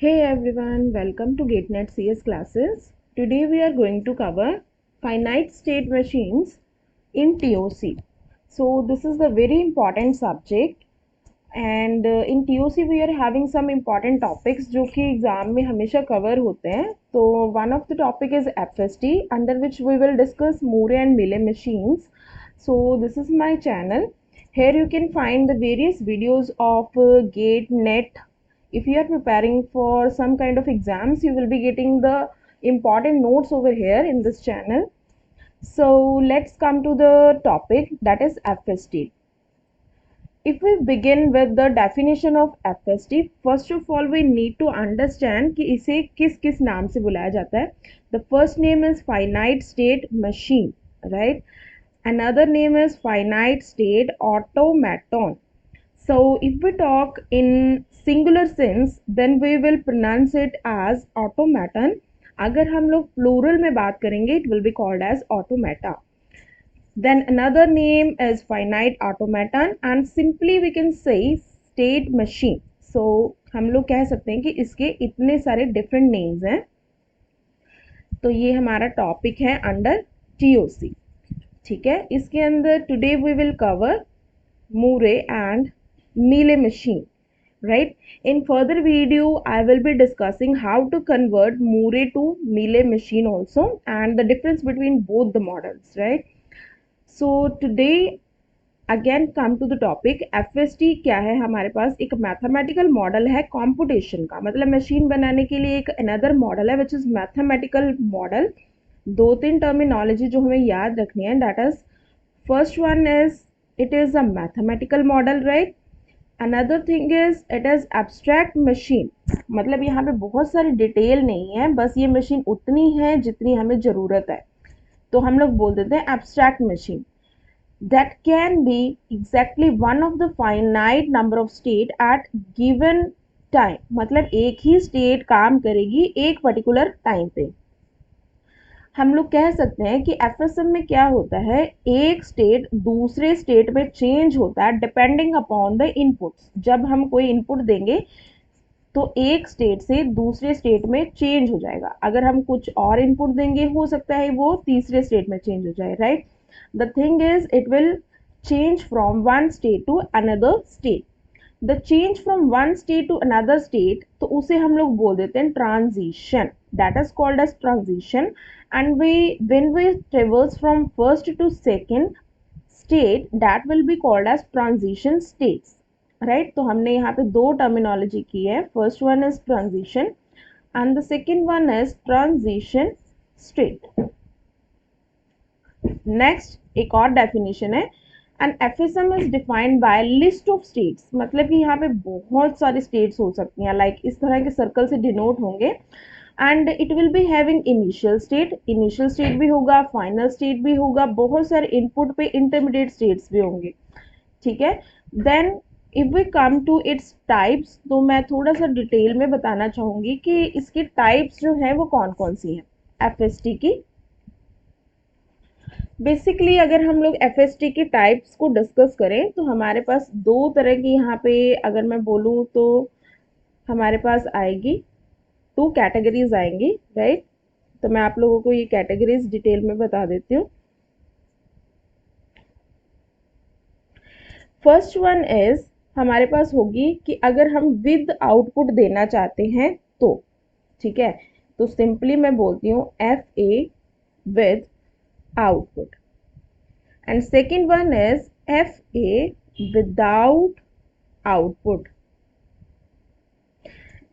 Hey everyone, welcome to GateNet CS classes. Today we are going to cover finite state machines in TOC. So this is the very important subject and in TOC we are having some important topics जो कि exam में हमेशा cover होते हैं. तो one of the topic is FST under which we will discuss Moore and Mealy machines. So this is my channel. Here you can find the various videos of GateNet. If you are preparing for some kind of exams, you will be getting the important notes over here in this channel. So let's come to the topic, that is FST. If we begin with the definition of FST, first of all we need to understand कि इसे किस किस नाम से बुलाया जाता है. The first name is finite state machine, right? Another name is finite state automaton. So if we talk in singular sense, then we will pronounce it as automaton. अगर हम लोग plural में बात करेंगे, it will be called as automata. Then another name is finite automaton and simply we can say state machine. So हम लोग कह सकते हैं कि इसके इतने सारे different names हैं. तो ये हमारा topic है under TOC. ठीक है, इसके अंदर today we will cover Moore and Mealy machine, right? In further video I will be discussing how to convert Moore to Mealy machine also and the difference between both the models, right? So today again come to the topic. FST क्या है? हमारे पास एक mathematical model है computation का, मतलब machine बनाने के लिए एक अनदर मॉडल है विच इज मैथमेटिकल मॉडल. दो तीन टर्मिनोलॉजी जो हमें याद रखनी है, that is first one is it is a mathematical model, right? Another thing is it is abstract machine, मतलब यहाँ पे बहुत सारी डिटेल नहीं है, बस ये मशीन उतनी है जितनी हमें ज़रूरत है, तो हम लोग बोल देते हैं abstract machine. That can be exactly one of the finite number of state at given time, मतलब एक ही स्टेट काम करेगी एक पर्टिकुलर टाइम पे. हम लोग कह सकते हैं कि एफएसएम में क्या होता है, एक स्टेट दूसरे स्टेट में चेंज होता है डिपेंडिंग अपॉन द इनपुट्स. जब हम कोई इनपुट देंगे तो एक स्टेट से दूसरे स्टेट में चेंज हो जाएगा. अगर हम कुछ और इनपुट देंगे हो सकता है वो तीसरे स्टेट में चेंज हो जाए, right? The thing is it will change from one state to another state. The change from one state to another state, तो उसे हम लोग बोल देते हैं transition. That is called as transition. And when we traverse from first to second state, that will be called as transition states, right? तो हमने यहाँ पे दो टर्मिनोलॉजी की है. First one is transition and the second one is transition state. Next एक और definition है, and FSM is defined by list of states, मतलब कि यहाँ पे बहुत सारी स्टेट्स हो सकती हैं, लाइक इस तरह के सर्कल से डिनोट होंगे. And it will be having initial state भी होगा, फाइनल स्टेट भी होगा, बहुत सारे इनपुट पे इंटरमीडिएट स्टेट्स भी होंगे, ठीक है? Then if we come to its types, तो मैं थोड़ा सा डिटेल में बताना चाहूँगी कि इसकी टाइप्स जो है वो कौन कौन सी हैं एफएसटी की. बेसिकली अगर हम लोग एफएसटी की टाइप्स को डिस्कस करें तो हमारे पास दो तरह की, यहाँ पे अगर मैं बोलूँ तो हमारे पास आएगी टू कैटेगरीज आएंगी, राइट? तो मैं आप लोगों को ये कैटेगरीज डिटेल में बता देती हूँ. फर्स्ट वन इज हमारे पास होगी कि अगर हम विद आउटपुट देना चाहते हैं तो, ठीक है, तो सिंपली मैं बोलती हूँ F A with output. And second one is F A without output.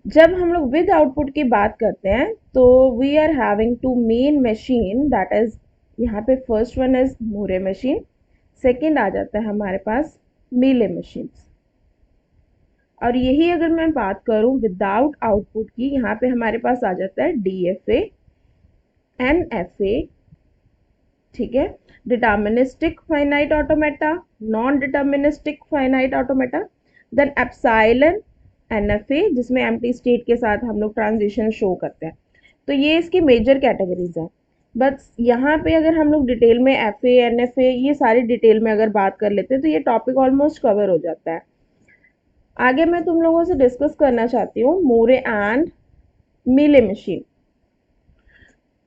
जब हम लोग विद आउटपुट की बात करते हैं तो we are having two main machine, that is यहाँ पे first one is Moore machine, second आ जाता है हमारे पास मीले मशीन्स. और यही अगर मैं बात करूँ विदाउट आउटपुट की, यहाँ पे हमारे पास आ जाता है डीएफए, एनएफए, ठीक है, deterministic finite automata, non deterministic finite automata, then epsilon NFA जिसमें एम्प्टी स्टेट के साथ हम लोग ट्रांजिशन शो करते हैं. तो ये इसकी मेजर कैटेगरीज हैं. बस यहाँ पे अगर हम लोग डिटेल में F A N F A ये सारी डिटेल में अगर बात कर लेते हैं तो ये टॉपिक ऑलमोस्ट कवर हो जाता है. आगे मैं तुम लोगों से डिस्कस करना चाहती हूँ मूरे एंड मीले मशीन।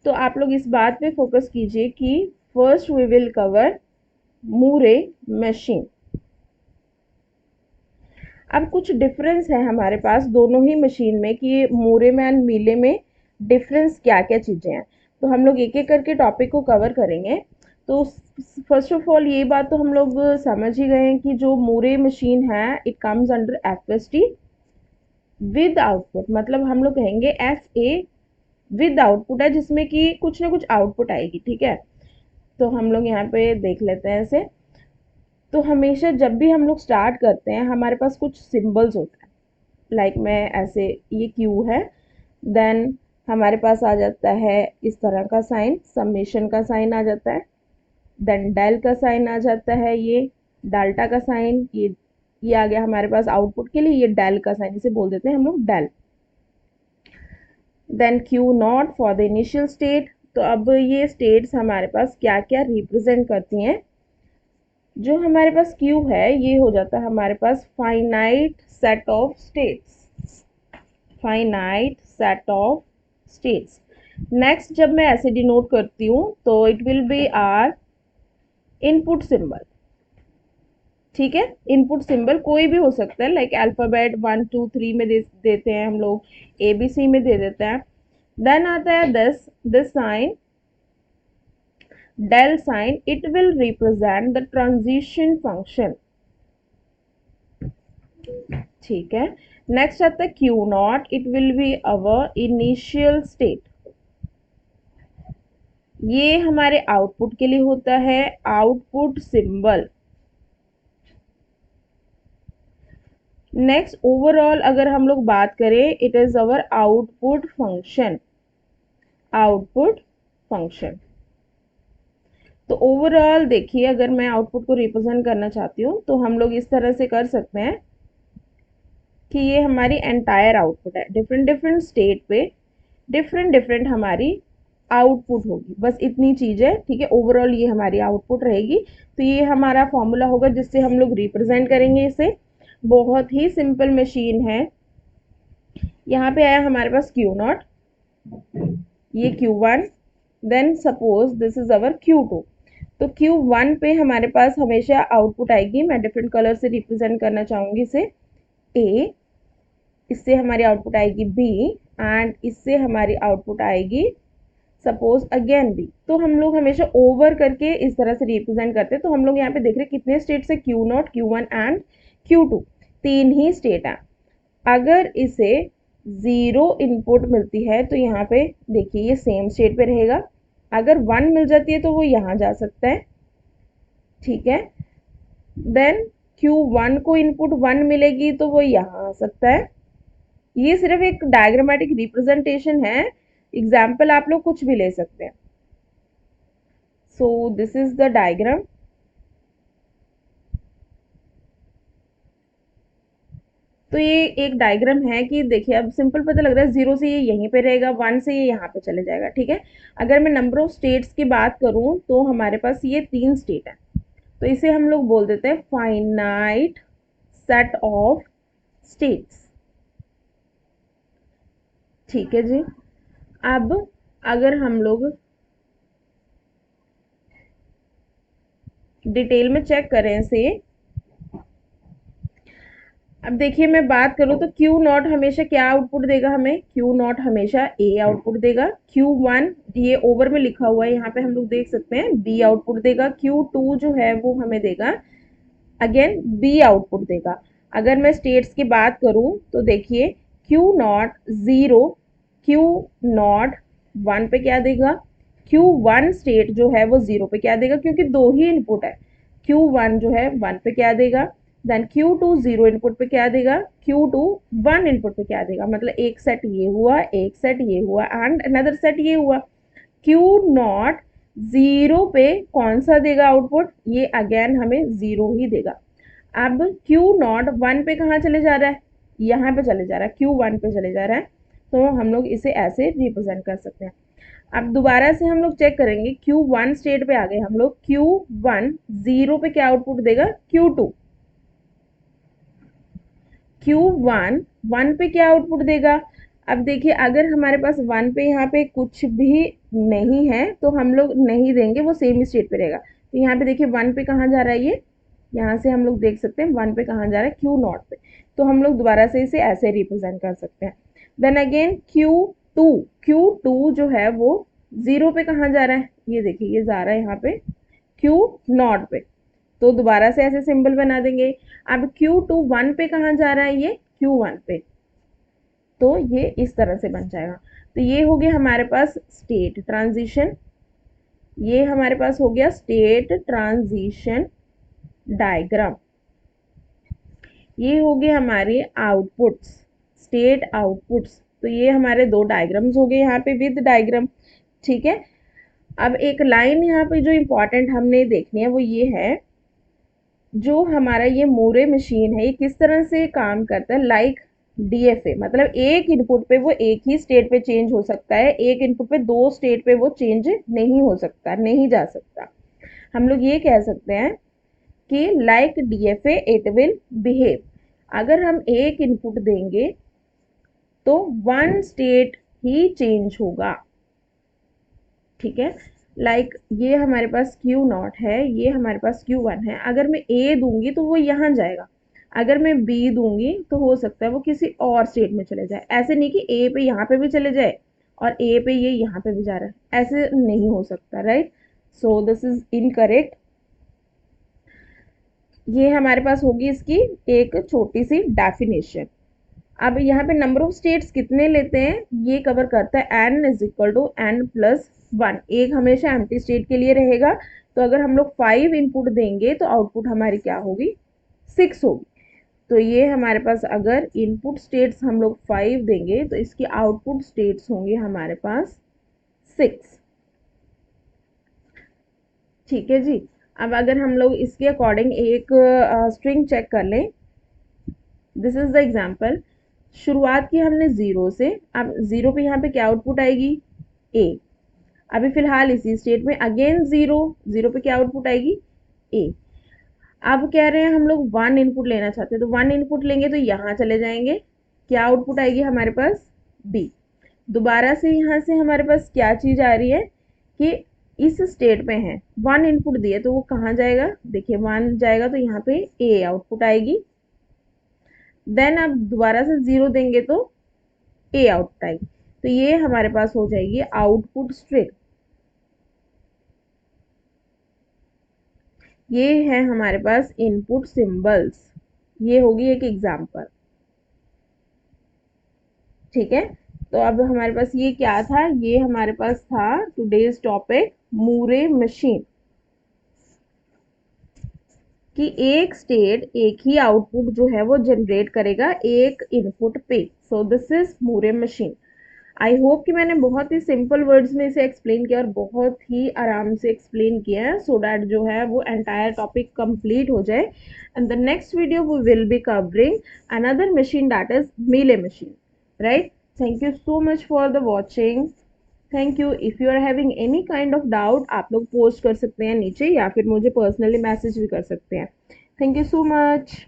तो आप लोग इस बात पे फोकस कीजिए कि first we will cover Moore machine. अब कुछ डिफरेंस है हमारे पास दोनों ही मशीन में कि मूरे में एंड मीले में डिफरेंस क्या क्या चीज़ें हैं। तो हम लोग एक एक करके टॉपिक को कवर करेंगे। तो फर्स्ट ऑफ ऑल ये बात तो हम लोग समझ ही गए हैं कि जो मूरे मशीन है it comes under FST with output, मतलब हम लोग कहेंगे एफ ए विद आउटपुट है जिसमें कि कुछ ना कुछ आउटपुट आएगी। ठीक है, तो हम लोग यहाँ पे देख लेते हैं ऐसे। तो हमेशा जब भी हम लोग स्टार्ट करते हैं हमारे पास कुछ सिंबल्स होते हैं, लाइक मैं ऐसे, ये क्यू है, देन हमारे पास आ जाता है इस तरह का साइन, समेशन का साइन आ जाता है, देन डेल का साइन आ जाता है, ये डाल्टा का साइन, ये आ गया हमारे पास आउटपुट के लिए, ये डेल का साइन, इसे बोल देते हैं हम लोग del. Then Q not for the initial state. तो अब ये स्टेट्स हमारे पास क्या क्या रिप्रेजेंट करती हैं। जो हमारे पास क्यू है ये हो जाता है हमारे पास finite set of states, finite set of states. Next जब मैं ऐसे डिनोट करती हूँ तो it will be our input symbol. ठीक है, इनपुट सिंबल कोई भी हो सकता है, लाइक अल्फाबेट 1 2 3 में देते हैं हम लोग, ABC में दे देते हैं। देन आता है this sign, del sign, it will represent the transition function। ठीक है, नेक्स्ट आता है Q not, it will be our initial state. ये हमारे आउटपुट के लिए होता है आउटपुट सिंबल। नेक्स्ट ओवरऑल अगर हम लोग बात करें, it is our output function, output function. तो ओवरऑल देखिए, अगर मैं आउटपुट को रिप्रेजेंट करना चाहती हूँ तो हम लोग इस तरह से कर सकते हैं कि ये हमारी एंटायर आउटपुट है, डिफरेंट डिफरेंट स्टेट पे डिफरेंट डिफरेंट हमारी आउटपुट होगी, बस इतनी चीज है। ठीक है, ओवरऑल ये हमारी आउटपुट रहेगी। तो ये हमारा फॉर्मूला होगा जिससे हम लोग रिप्रेजेंट करेंगे इसे। बहुत ही सिंपल मशीन है। यहाँ पे आया हमारे पास क्यू नॉट, ये Q1, then suppose this is our Q2। तो Q1 पे हमारे पास हमेशा आउटपुट आएगी, मैं डिफरेंट कलर से रिप्रेजेंट करना चाहूंगी इसे, A, इससे हमारी आउटपुट आएगी B, एंड इससे हमारी आउटपुट आएगी सपोज अगेन B। तो हम लोग हमेशा ओवर करके इस तरह से रिप्रेजेंट करते हैं। तो हम लोग यहाँ पे देख रहे हैं कितने स्टेट्स है, Q not, Q1 and Q2, 3 he state है। अगर इसे 0 इनपुट मिलती है तो यहाँ पे देखिए ये सेम स्टेट पे रहेगा। अगर 1 मिल जाती है तो वो यहाँ जा सकता है। ठीक है, देन Q1 को इनपुट 1 मिलेगी तो वो यहाँ आ सकता है। ये सिर्फ एक डायग्रामेटिक रिप्रेजेंटेशन है, एग्जाम्पल आप लोग कुछ भी ले सकते हैं। So this is the diagram. तो ये एक डायग्राम है कि देखिए, अब सिंपल पता लग रहा है, 0 से ये यहीं पे रहेगा, 1 से ये यहाँ पे चले जाएगा। ठीक है, अगर मैं नंबर ऑफ स्टेट्स की बात करूं तो हमारे पास ये 3 स्टेट है, तो इसे हम लोग बोल देते हैं फाइनाइट सेट ऑफ स्टेट्स। ठीक है जी, अब अगर हम लोग डिटेल में चेक करें इसे, अब देखिए मैं बात करूं तो Q नॉट हमेशा क्या आउटपुट देगा हमें, Q नॉट हमेशा A आउटपुट देगा। Q1 ये ओवर में लिखा हुआ है, यहाँ पे हम लोग देख सकते हैं B आउटपुट देगा। Q2 जो है वो हमें देगा अगेन B आउटपुट देगा। अगर मैं स्टेट्स की बात करूं तो देखिए Q नॉट 0, Q नॉट 1 पे क्या देगा, Q1 स्टेट जो है वो 0 पे क्या देगा, क्योंकि दो ही इनपुट है। Q1 जो है 1 पे क्या देगा, देन Q2 0 इनपुट पे क्या देगा, Q2 1 इनपुट पे क्या देगा, मतलब एक सेट ये हुआ, एक सेट ये हुआ एंड अनदर सेट ये हुआ। Q नॉट 0 पे कौन सा देगा आउटपुट, ये अगेन हमें 0 ही देगा। अब Q नॉट 1 पे कहाँ चले जा रहा है, यहाँ पे चले जा रहा है, Q1 पे चले जा रहा है। तो हम लोग इसे ऐसे रिप्रेजेंट कर सकते हैं। अब दोबारा से हम लोग चेक करेंगे, Q1 स्टेट पे आ गए हम लोग, Q1 0 पे क्या आउटपुट देगा, Q2। Q1 1 पे क्या आउटपुट देगा, अब देखिए अगर हमारे पास 1 पे यहाँ पे कुछ भी नहीं है तो हम लोग नहीं देंगे, वो सेम स्टेट पे रहेगा। तो यहाँ पे देखिए 1 पे कहाँ जा रहा है ये, यहाँ से हम लोग देख सकते हैं 1 पे कहाँ जा रहा है, क्यू नॉट पे। तो हम लोग दोबारा से इसे ऐसे रिप्रेजेंट कर सकते हैं। देन अगेन क्यू टू जो है वो 0 पे कहाँ जा रहा है, ये देखिए ये जा रहा है यहाँ पे क्यू नॉट पे, तो दोबारा से ऐसे सिंबल बना देंगे। अब क्यू टू 1 पे कहाँ जा रहा है, ये Q1 पे, तो ये इस तरह से बन जाएगा। तो ये हो गया हमारे पास स्टेट ट्रांजिशन, ये हमारे पास हो गया स्टेट ट्रांजिशन डायग्राम। ये हो गए हमारे आउटपुट्स, स्टेट आउटपुट्स। तो ये हमारे दो डायग्राम्स हो गए यहाँ पे विद डायग्राम, ठीक है। अब एक लाइन यहाँ पे जो इम्पोर्टेंट हमने देखनी है वो ये है, जो हमारा ये मोरे मशीन है ये किस तरह से काम करता है, लाइक डीएफए, मतलब एक इनपुट पे वो एक ही स्टेट पे चेंज हो सकता है, एक इनपुट पे दो स्टेट पे वो चेंज नहीं हो सकता, नहीं जा सकता। हम लोग ये कह सकते हैं कि like DFA it will behave. अगर हम एक इनपुट देंगे तो वन स्टेट ही चेंज होगा, ठीक है। लाइक ये हमारे पास Q0 है, ये हमारे पास Q1 है। अगर मैं A दूंगी तो वो यहाँ जाएगा, अगर मैं B दूंगी तो हो सकता है वो किसी और स्टेट में चले जाए। ऐसे नहीं कि A पे यहाँ पे भी चले जाए और A पे ये यहाँ पे भी जा रहा है, ऐसे नहीं हो सकता, right. So this is incorrect. ये हमारे पास होगी इसकी एक छोटी सी डेफिनेशन। अब यहाँ पे नंबर ऑफ स्टेट्स कितने लेते हैं ये कवर करता है, n is equal to n+1। एक हमेशा एम्प्टी स्टेट के लिए रहेगा, तो अगर हम लोग 5 इनपुट देंगे तो आउटपुट हमारी क्या होगी, 6 होगी। तो ये हमारे पास अगर इनपुट स्टेट्स हम लोग 5 देंगे तो इसकी आउटपुट स्टेट्स होंगे हमारे पास 6, ठीक है जी। अब अगर हम लोग इसके अकॉर्डिंग एक स्ट्रिंग चेक कर लें, दिस इज द एग्जाम्पल। शुरुआत की हमने 0 से, अब 0 पे यहाँ पे क्या आउटपुट आएगी, ए। अभी फिलहाल इसी स्टेट में अगेन 0, 0 पे क्या आउटपुट आएगी, ए। अब कह रहे हैं हम लोग 1 इनपुट लेना चाहते हैं, तो 1 इनपुट लेंगे तो यहाँ चले जाएंगे, क्या आउटपुट आएगी हमारे पास, बी। दोबारा से यहाँ से हमारे पास क्या चीज आ रही है कि इस स्टेट में है, 1 इनपुट दिए तो वो कहाँ जाएगा, देखिए 1 जाएगा तो यहाँ पे ए आउटपुट आएगी। देन अब दोबारा से 0 देंगे तो ए आउटपुट आएगी। तो ये हमारे पास हो जाएगी आउटपुट स्ट्रिंग। ये है हमारे पास इनपुट सिंबल्स, ये होगी एक एग्जांपल, ठीक है। तो अब हमारे पास ये क्या था, ये हमारे पास था टुडेज टॉपिक मूरे मशीन, कि एक स्टेट एक ही आउटपुट जो है वो जनरेट करेगा एक इनपुट पे। So this is Moore machine. I hope कि मैंने बहुत ही सिंपल वर्ड्स में इसे एक्सप्लेन किया और बहुत ही आराम से एक्सप्लेन किया है, सो डैट जो है वो एंटायर टॉपिक कंप्लीट हो जाए। And the next video we will be covering another machine that is Mealy machine, right. Thank you so much for the watching, thank you. If you are having any kind of doubt आप लोग post कर सकते हैं नीचे, या फिर मुझे personally message भी कर सकते हैं। Thank you so much.